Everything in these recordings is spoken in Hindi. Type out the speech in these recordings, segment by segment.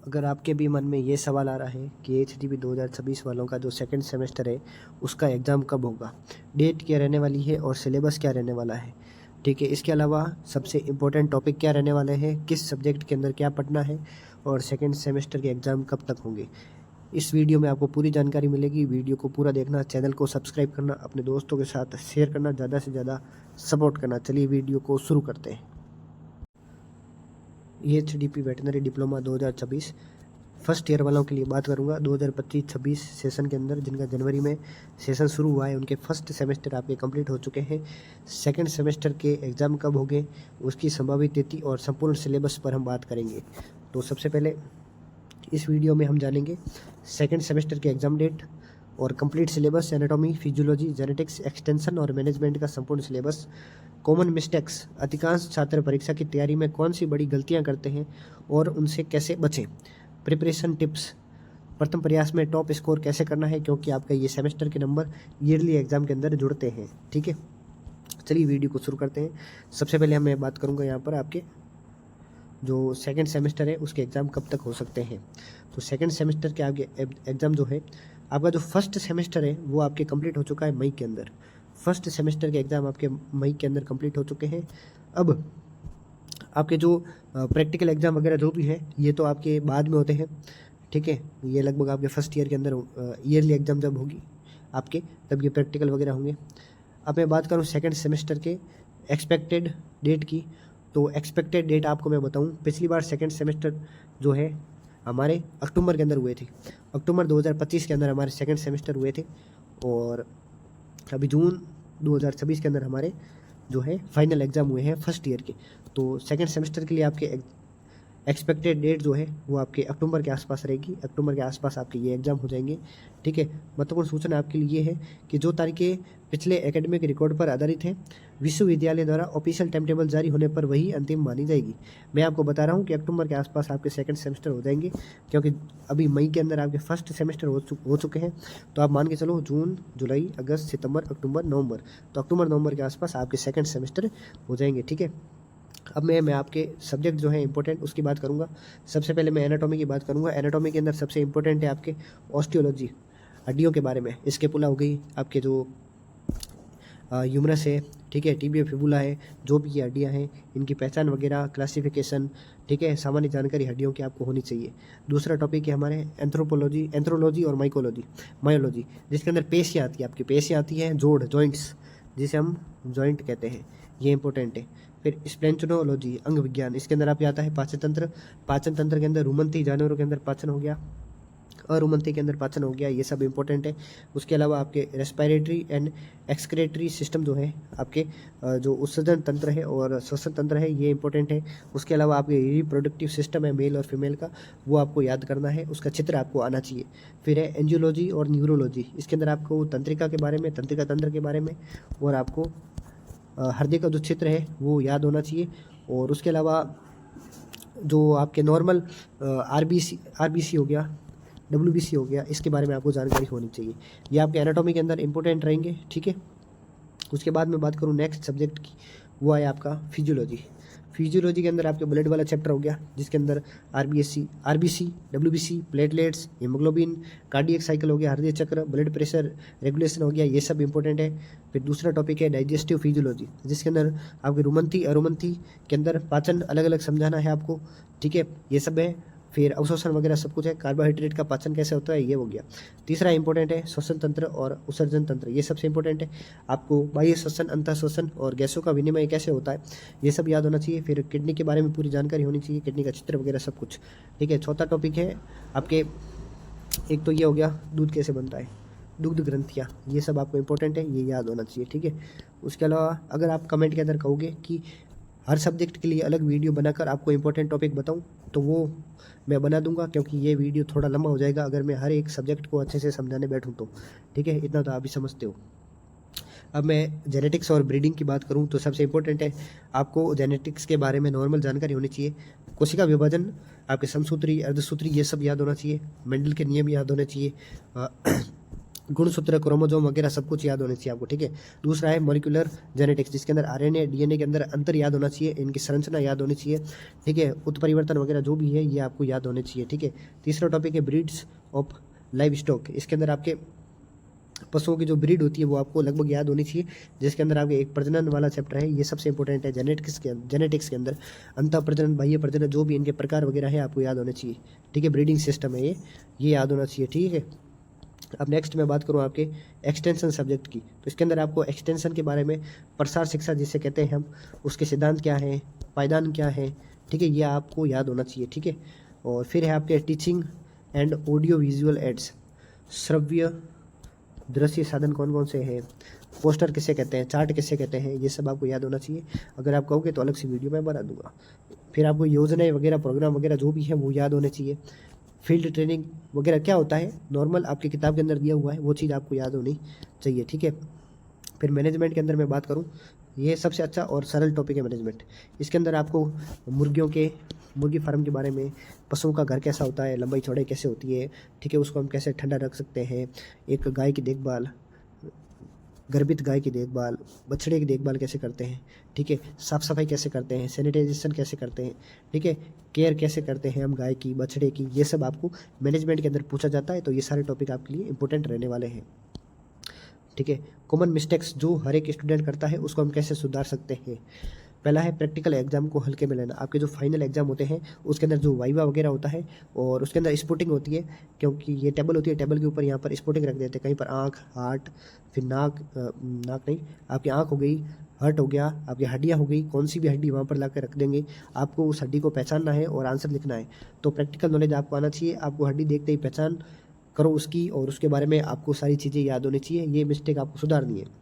अगर आपके भी मन में ये सवाल आ रहा है कि HDP 2026 वालों का जो सेकंड सेमेस्टर है उसका एग्ज़ाम कब होगा, डेट क्या रहने वाली है और सिलेबस क्या रहने वाला है, ठीक है। इसके अलावा सबसे इम्पोर्टेंट टॉपिक क्या रहने वाले हैं, किस सब्जेक्ट के अंदर क्या पढ़ना है और सेकंड सेमेस्टर के एग्ज़ाम कब तक होंगे, इस वीडियो में आपको पूरी जानकारी मिलेगी। वीडियो को पूरा देखना, चैनल को सब्सक्राइब करना, अपने दोस्तों के साथ शेयर करना, ज़्यादा से ज़्यादा सपोर्ट करना। चलिए वीडियो को शुरू करते हैं। HDP veterinary diploma 2024 first year वालों के लिए बात करूंगा। 2025-26 सेशन के अंदर जिनका जनवरी में सेशन शुरू हुआ है उनके फर्स्ट सेमेस्टर आपके कंप्लीट हो चुके हैं। सेकंड सेमेस्टर के एग्ज़ाम कब होंगे, उसकी संभावित तिथि और संपूर्ण सिलेबस पर हम बात करेंगे। तो सबसे पहले इस वीडियो में हम जानेंगे सेकंड सेमेस्टर के एग्ज़ाम डेट और complete syllabus, anatomy, physiology, genetics, extension और मैनेजमेंट का संपूर्ण सिलेबस। कॉमन मिस्टेक्स, अधिकांश छात्र परीक्षा की तैयारी में कौन सी बड़ी गलतियां करते हैं और उनसे कैसे बचें। प्रिपरेशन टिप्स, प्रथम प्रयास में टॉप स्कोर कैसे करना है क्योंकि आपका ये सेमेस्टर के नंबर ईयरली एग्जाम के अंदर जुड़ते हैं, ठीक है। चलिए वीडियो को शुरू करते हैं। सबसे पहले मैं बात करूंगा यहाँ पर आपके जो सेकंड सेमेस्टर है उसके एग्ज़ाम कब तक हो सकते हैं। तो सेकंड सेमेस्टर के आपके एग्ज़ाम जो है, आपका जो फर्स्ट सेमेस्टर है वो आपके कंप्लीट हो चुका है मई के अंदर। फर्स्ट सेमेस्टर के एग्ज़ाम आपके मई के अंदर कंप्लीट हो चुके हैं। अब आपके जो प्रैक्टिकल एग्ज़ाम वगैरह जो भी है ये तो आपके बाद में होते हैं, ठीक है। ये लगभग आपके फर्स्ट ईयर के अंदर ईयरली एग्ज़ाम जब होगी आपके तब ये प्रैक्टिकल वगैरह होंगे। अब मैं बात करूँ सेकंड सेमेस्टर के एक्सपेक्टेड डेट की, तो एक्सपेक्टेड डेट आपको मैं बताऊँ, पिछली बार सेकंड सेमेस्टर जो है हमारे अक्टूबर के अंदर हुए थे। अक्टूबर 2025 के अंदर हमारे सेकंड सेमेस्टर हुए थे और अभी जून 2026 के अंदर हमारे जो है फाइनल एग्ज़ाम हुए हैं फर्स्ट ईयर के। तो सेकंड सेमेस्टर के लिए आपके एक्सपेक्टेड डेट जो है वो आपके अक्टूबर के आसपास रहेगी। अक्टूबर के आसपास आपके ये एग्ज़ाम हो जाएंगे, ठीक है। महत्वपूर्ण सूचना आपके लिए ये है कि जो तारीखें पिछले एकेडमिक रिकॉर्ड पर आधारित है, विश्वविद्यालय द्वारा ऑफिशियल टाइम टेबल जारी होने पर वही अंतिम मानी जाएगी। मैं आपको बता रहा हूँ कि अक्टूबर के आसपास आपके सेकंड सेमेस्टर हो जाएंगे क्योंकि अभी मई के अंदर आपके फर्स्ट सेमेस्टर हो चुके हैं। तो आप मान के चलो जून, जुलाई, अगस्त, सितंबर, अक्टूबर, नवंबर, तो अक्टूबर नवंबर के आसपास आपके सेकंड सेमेस्टर हो जाएंगे, ठीक है। अब मैं आपके सब्जेक्ट जो है इंपॉर्टेंट उसकी बात करूंगा। सबसे पहले मैं एनाटॉमी की बात करूंगा। एनाटॉमी के अंदर सबसे इंपॉर्टेंट है आपके ऑस्टियोलॉजी, हड्डियों के बारे में। स्कैपुला हो गई, आपके जो ह्यूमरस है, ठीक है, टिबिया फिबुला है, जो भी ये हड्डियाँ हैं इनकी पहचान वगैरह, क्लासिफिकेशन, ठीक है, सामान्य जानकारी हड्डियों की आपको होनी चाहिए। दूसरा टॉपिक है हमारे एंथ्रोलॉजी और मायोलॉजी, जिसके अंदर पेशियाँ आती है, आपकी पेशियाँ आती हैं, जोड़, जॉइंट्स, जिसे हम जॉइंट कहते हैं, ये इंपॉर्टेंट है। फिर स्प्लेंचनोलॉजी, अंग विज्ञान, इसके अंदर आप आता है पाचन तंत्र। पाचन तंत्र के अंदर रुमंती, जानवरों के अंदर पाचन हो गया, अरुमंती के अंदर पाचन हो गया, ये सब इंपॉर्टेंट है। उसके अलावा आपके रेस्पिरेटरी एंड एक्सक्रेटरी सिस्टम जो है आपके जो उत्सर्जन तंत्र है और श्वसन तंत्र है, ये इंपॉर्टेंट है। उसके अलावा आपके रिप्रोडक्टिव सिस्टम है मेल और फीमेल का, वो आपको याद करना है, उसका चित्र आपको आना चाहिए। फिर है एंजियोलॉजी और न्यूरोलॉजी, इसके अंदर आपको तंत्रिका के बारे में, तंत्रिका तंत्र के बारे में और आपको हृदय का जो चित्र है वो याद होना चाहिए। और उसके अलावा जो आपके नॉर्मल आरबीसी हो गया, डब्ल्यूबीसी हो गया, इसके बारे में आपको जानकारी होनी चाहिए। ये आपके एनाटॉमी के अंदर इंपॉर्टेंट रहेंगे, ठीक है। उसके बाद मैं बात करूँ नेक्स्ट सब्जेक्ट की, वो है आपका फिजियोलॉजी। फिजियोलॉजी के अंदर आपके ब्लड वाला चैप्टर हो गया, जिसके अंदर RBC, WBC, platelets, haemoglobin, cardiac cycle हो गया, हृदय चक्र, ब्लड प्रेशर रेगुलेशन हो गया, ये सब इंपॉर्टेंट है। फिर दूसरा टॉपिक है डाइजेस्टिव फिजियोलॉजी, जिसके अंदर आपके रुमंती, अरुमंती के अंदर पाचन अलग अलग समझाना है आपको, ठीक है, ये सब है। फिर अवशोषण वगैरह सब कुछ है, कार्बोहाइड्रेट का पाचन कैसे होता है ये हो गया। तीसरा इंपॉर्टेंट है श्वसन तंत्र और उत्सर्जन तंत्र, ये सबसे इंपॉर्टेंट है। आपको बाह्य श्वसन, अंतः श्वसन और गैसों का विनिमय कैसे होता है ये सब याद होना चाहिए। फिर किडनी के बारे में पूरी जानकारी होनी चाहिए, किडनी का चित्र वगैरह सब कुछ, ठीक है। चौथा टॉपिक है आपके, एक तो ये हो गया दूध कैसे बनता है, दुग्ध ग्रंथियाँ, ये सब आपको इंपॉर्टेंट है, ये याद होना चाहिए, ठीक है। उसके अलावा अगर आप कमेंट के अंदर कहोगे कि हर सब्जेक्ट के लिए अलग वीडियो बनाकर आपको इंपॉर्टेंट टॉपिक बताऊं, तो वो मैं बना दूंगा, क्योंकि ये वीडियो थोड़ा लंबा हो जाएगा अगर मैं हर एक सब्जेक्ट को अच्छे से समझाने बैठूं तो, ठीक है। इतना तो आप भी समझते हो। अब मैं जेनेटिक्स और ब्रीडिंग की बात करूं तो सबसे इंपॉर्टेंट है आपको जेनेटिक्स के बारे में नॉर्मल जानकारी होनी चाहिए। कोशिका विभाजन, आपके समसूत्री, अर्धसूत्री, ये सब याद होना चाहिए। मेंडल के नियम याद होने चाहिए। गुणसूत्र, क्रोमोजोम वगैरह सब कुछ याद होना चाहिए आपको, ठीक है। दूसरा है मॉलिक्यूलर जेनेटिक्स, जिसके अंदर आरएनए डीएनए के अंदर अंतर याद होना चाहिए, इनकी संरचना याद होनी चाहिए, ठीक है। उत्परिवर्तन वगैरह जो भी है ये आपको याद होने चाहिए, ठीक है। तीसरा टॉपिक है ब्रीड्स ऑफ लाइव स्टॉक, इसके अंदर आपके पशुओं की जो ब्रीड होती है वो आपको लगभग याद होनी चाहिए, जिसके अंदर आपके एक प्रजनन वाला चैप्टर है, ये सबसे इंपॉर्टेंट है जेनेटिक्स के अंदर। अंतः प्रजनन, बाह्य प्रजनन, जो भी इनके प्रकार वगैरह है आपको याद होने चाहिए, ठीक है। ब्रीडिंग सिस्टम है ये याद होना चाहिए, ठीक है। अब नेक्स्ट मैं बात करूँ आपके एक्सटेंशन सब्जेक्ट की, तो इसके अंदर आपको एक्सटेंशन के बारे में, प्रसार शिक्षा जिसे कहते हैं हम, उसके सिद्धांत क्या है, पायदान क्या है, ठीक है, ये आपको याद होना चाहिए, ठीक है। और फिर है आपके teaching and audio visual aids, श्रव्य दृश्य साधन कौन कौन से हैं, पोस्टर किसे कहते हैं, चार्ट किसे कहते हैं, ये सब आपको याद होना चाहिए। अगर आप कहोगे तो अलग से वीडियो मैं बना दूंगा। फिर आपको योजनाएं वगैरह, प्रोग्राम वगैरह जो भी है वो याद होने चाहिए। फील्ड ट्रेनिंग वगैरह क्या होता है, नॉर्मल आपकी किताब के अंदर दिया हुआ है, वो चीज़ आपको याद होनी चाहिए, ठीक है। फिर मैनेजमेंट के अंदर मैं बात करूँ, ये सबसे अच्छा और सरल टॉपिक है मैनेजमेंट। इसके अंदर आपको मुर्गी फार्म के बारे में, पशुओं का घर कैसा होता है, लंबाई चौड़ाई कैसे होती है, ठीक है, उसको हम कैसे ठंडा रख सकते हैं, एक गाय की देखभाल, गर्भित गाय की देखभाल, बछड़े की देखभाल कैसे करते हैं, ठीक है, साफ़ सफाई कैसे करते हैं, सैनिटाइजेशन कैसे करते हैं, ठीक है, केयर कैसे करते हैं हम गाय की, बछड़े की, ये सब आपको मैनेजमेंट के अंदर पूछा जाता है। तो ये सारे टॉपिक आपके लिए इंपॉर्टेंट रहने वाले हैं, ठीक है। कॉमन मिस्टेक्स जो हर एक स्टूडेंट करता है उसको हम कैसे सुधार सकते हैं। पहला है प्रैक्टिकल एग्जाम को हल्के में लेना। आपके जो फाइनल एग्जाम होते हैं उसके अंदर जो वाइवा वगैरह होता है और उसके अंदर स्पोर्टिंग होती है, क्योंकि ये टेबल होती है, टेबल के ऊपर यहाँ पर स्पोर्टिंग रख देते हैं, कहीं पर आँख, हार्ट, फिर नाक नहीं, आपकी आँख हो गई, हार्ट हो गया, आपकी हड्डियाँ हो गई, कौन सी भी हड्डी वहाँ पर ला कर रख देंगे, आपको उस हड्डी को पहचानना है और आंसर लिखना है। तो प्रैक्टिकल नॉलेज आपको आना चाहिए, आपको हड्डी देखते ही पहचान करो उसकी और उसके बारे में आपको सारी चीज़ें याद होनी चाहिए। ये मिस्टेक आपको सुधारनी है।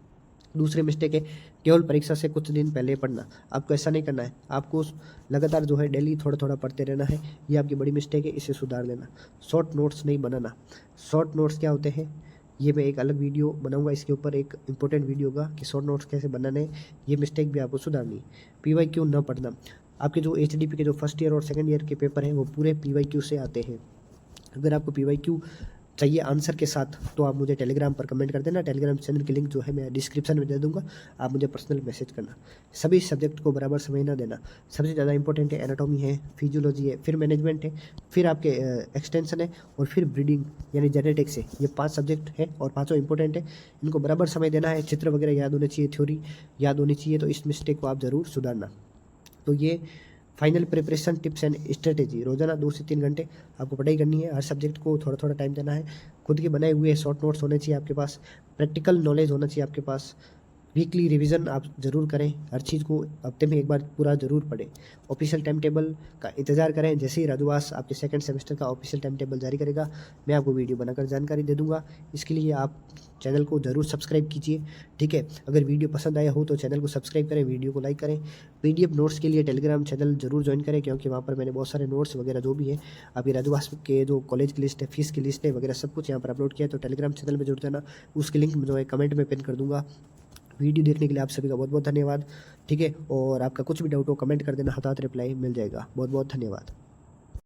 दूसरी मिस्टेक है केवल परीक्षा से कुछ दिन पहले पढ़ना। आपको ऐसा नहीं करना है, आपको लगातार जो है डेली थोड़ा थोड़ा पढ़ते रहना है। ये आपकी बड़ी मिस्टेक है, इसे सुधार लेना। शॉर्ट नोट्स नहीं बनाना। शॉर्ट नोट्स क्या होते हैं ये मैं एक अलग वीडियो बनाऊंगा, इसके ऊपर एक इंपॉर्टेंट वीडियो होगा कि शॉर्ट नोट्स कैसे बनाने हैं। ये मिस्टेक भी आपको सुधारनी है। PYQ न पढ़ना। आपके जो HDP के जो फर्स्ट ईयर और सेकंड ईयर के पेपर हैं वो पूरे PYQ से आते हैं। अगर आपको PYQ चाहिए आंसर के साथ तो आप मुझे टेलीग्राम पर कमेंट कर देना। टेलीग्राम चैनल की लिंक जो है मैं डिस्क्रिप्शन में दे दूंगा, आप मुझे पर्सनल मैसेज करना। सभी सब्जेक्ट को बराबर समय ना देना। सबसे ज़्यादा इंपॉर्टेंट है एनाटॉमी है, फिजियोलॉजी है, फिर मैनेजमेंट है, फिर आपके एक्सटेंशन है और फिर ब्रीडिंग यानी जेनेटिक्स है। ये 5 सब्जेक्ट है और पाँचों इंपॉर्टेंट है, इनको बराबर समय देना है। चित्र वगैरह याद होने चाहिए, थ्योरी याद होनी चाहिए, तो इस मिस्टेक को आप ज़रूर सुधारना। तो ये final preparation tips and strategy. रोजाना 2 से 3 घंटे आपको पढ़ाई करनी है। हर सब्जेक्ट को थोड़ा थोड़ा टाइम देना है। खुद के बनाए हुए शॉर्ट नोट्स होने चाहिए आपके पास। प्रैक्टिकल नॉलेज होना चाहिए आपके पास। वीकली रिवीजन आप ज़रूर करें। हर चीज़ को हफ्ते में एक बार पूरा ज़रूर पढ़ें। ऑफिशियल टाइम टेबल का इंतजार करें। जैसे ही राजवास आपके सेकंड सेमेस्टर का ऑफिशियल टाइम टेबल जारी करेगा मैं आपको वीडियो बनाकर जानकारी दे दूंगा। इसके लिए आप चैनल को ज़रूर सब्सक्राइब कीजिए, ठीक है। अगर वीडियो पसंद आया हो तो चैनल को सब्सक्राइब करें, वीडियो को लाइक करें। PDF नोट्स के लिए टेलीग्राम चैनल जरूर ज्वाइन करें, क्योंकि वहाँ पर मैंने बहुत सारे नोट्स वगैरह जो भी है आपकी राजवास के जो कॉलेज की लिस्ट है, फीस की लिस्ट है वगैरह सब कुछ यहाँ पर अपलोड किया है। तो टेलीग्राम चैनल में जुड़ जाना। उसकी लिंक जो है कमेंट में पिन कर दूंगा। वीडियो देखने के लिए आप सभी का बहुत बहुत धन्यवाद, ठीक है। और आपका कुछ भी डाउट हो कमेंट कर देना, हताहत रिप्लाई मिल जाएगा। बहुत बहुत धन्यवाद।